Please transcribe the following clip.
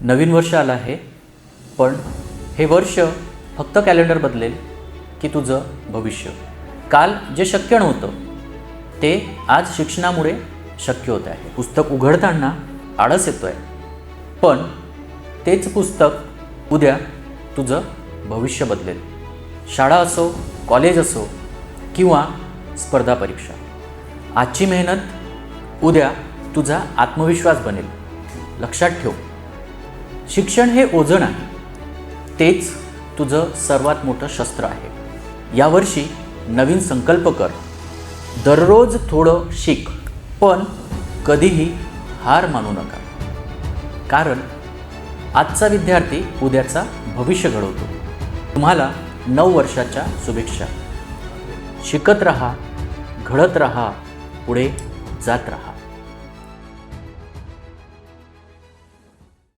नवीन वर्ष आलं आहे, पण हे वर्ष फक्त कॅलेंडर बदलेल की तुझं भविष्य? काल जे शक्य नव्हतं ते आज शिक्षणामुळे शक्य होत आहे. पुस्तक उघडताना आळस येतो आहे, पण तेच पुस्तक उद्या तुझं भविष्य बदलेल. शाळा असो, कॉलेज असो किंवा स्पर्धा परीक्षा, आजची मेहनत उद्या तुझा आत्मविश्वास बनेल. लक्षात ठेव, शिक्षण हे ओझं नाही, तेच तुझं सर्वात मोठं शस्त्र आहे. यावर्षी नवीन संकल्प कर, दररोज थोडं शिक, पण कधीही हार मानू नका. कारण आजचा विद्यार्थी उद्याचा भविष्य घडवतो. तुम्हाला 9 वर्षाच्या शुभेच्छा. शिकत रहा, घडत रहा, पुढे जात रहा.